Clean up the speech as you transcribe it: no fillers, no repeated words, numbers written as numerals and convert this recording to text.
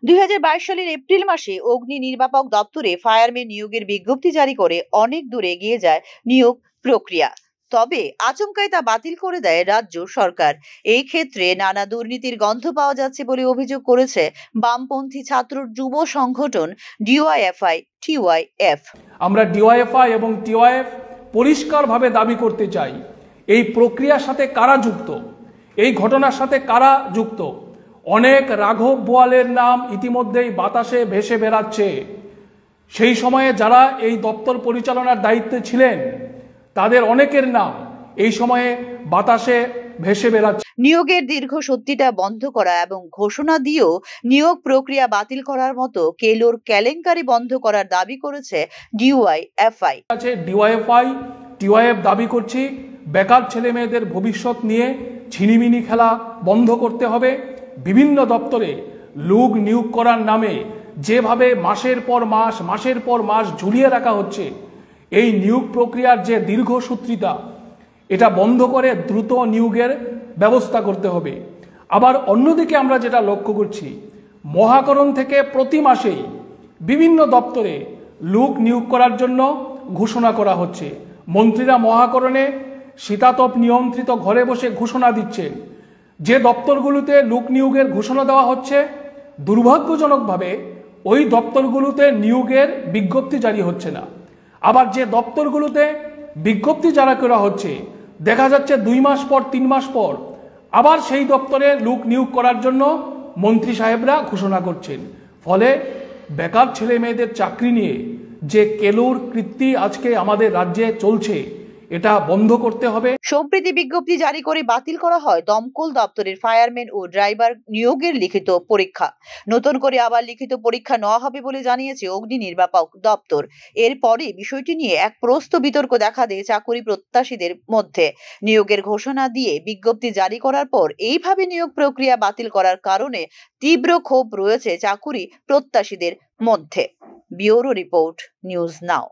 2022 সালের এপ্রিল মাসে অগ্নি নির্বাপক দপ্তরে ফায়ারম্যান নিয়োগের বিজ্ঞপ্তি জারি করে অনেক দূর এগিয়ে যায় নিয়োগ প্রক্রিয়া। তবে আচমকাই তা বাতিল করে দেয় রাজ্য সরকার। এই ক্ষেত্রে নানা দুর্নীতির গন্ধ পাওয়া যাচ্ছে বলে অভিযোগ করেছে বামপন্থী ছাত্র যুব সংগঠন ডিওয়াইএফআই টিওয়াইএফ। আমরা ডিওয়াইএফআই এবং টিওয়াইএফ পরিষ্কারভাবে দাবি করতে চাই, এই প্রক্রিয়ার সাথে কারা যুক্ত, এই ঘটনার সাথে কারা যুক্ত। অনেক রাঘব বোয়ালের নাম ইতিমধ্যেই বাতাসে ভেসে বেড়াচ্ছে। সেই সময়ে যারা এই দপ্তর পরিচালনার দায়িত্বে ছিলেন তাদের অনেকের নাম এই সময়ে বাতাসে ভেসে বেড়াচ্ছে। নিয়োগের দীর্ঘ সত্যিটা বন্ধ করা এবং ঘোষণা দিয়েও নিয়োগ প্রক্রিয়া বাতিল করার মতো কেলোর কেলেঙ্কারি বন্ধ করার দাবি করেছে ডিওয়াইএফআই। ডিওয়াইএফআই টিওয়াইএফ দাবি করছি, বেকার ছেলে মেয়েদের ভবিষ্যৎ নিয়ে ছিনিমিনি খেলা বন্ধ করতে হবে। বিভিন্ন দপ্তরে লোক নিয়োগ করার নামে যেভাবে মাসের পর মাস ঝুলিয়ে রাখা হচ্ছে, এই নিয়োগ প্রক্রিয়ার যে দীর্ঘসূত্রিতা, এটা বন্ধ করে দ্রুত নিয়োগের ব্যবস্থা করতে হবে। আবার অন্যদিকে আমরা যেটা লক্ষ্য করছি, মহাকরণ থেকে প্রতি মাসেই বিভিন্ন দপ্তরে লোক নিয়োগ করার জন্য ঘোষণা করা হচ্ছে। মন্ত্রীরা মহাকরণে শীতাতপ নিয়ন্ত্রিত ঘরে বসে ঘোষণা দিচ্ছেন। যে দপ্তরগুলোতে লোক নিয়োগের ঘোষণা দেওয়া হচ্ছে, দুর্ভাগ্যজনকভাবে ওই দপ্তরগুলোতে নিয়োগের বিজ্ঞপ্তি জারি হচ্ছে না। আবার যে দপ্তরগুলোতে বিজ্ঞপ্তি জারি করা হচ্ছে, দেখা যাচ্ছে 2 মাস পর 3 মাস পর আবার সেই দপ্তরে লোক নিয়োগ করার জন্য মন্ত্রী সাহেবরা ঘোষণা করছেন। ফলে বেকার ছেলে মেয়েদের চাকরি নিয়ে যে কেলোর কীর্তি আজকে আমাদের রাজ্যে চলছে, এটা বন্ধ করতে হবে। সম্প্রতি বিজ্ঞপ্তি জারি করে বাতিল করা হয় দমকল দপ্তরের ফায়ারম্যান ও ড্রাইভার নিয়োগের লিখিত পরীক্ষা। নতুন করে আবার লিখিত পরীক্ষা নেওয়া হবে বলে জানিয়েছে অগ্নি নির্বাপক দপ্তর। এরপরে বিষয়টি নিয়ে এক প্রস্ত বিতর্ক দেখা দেয় চাকুরি প্রত্যাশীদের মধ্যে। নিয়োগের ঘোষণা দিয়ে বিজ্ঞপ্তি জারি করার পর এইভাবে নিয়োগ প্রক্রিয়া বাতিল করার কারণে তীব্র ক্ষোভ রয়েছে চাকুরি প্রত্যাশীদের মধ্যে। Bureau report, news now.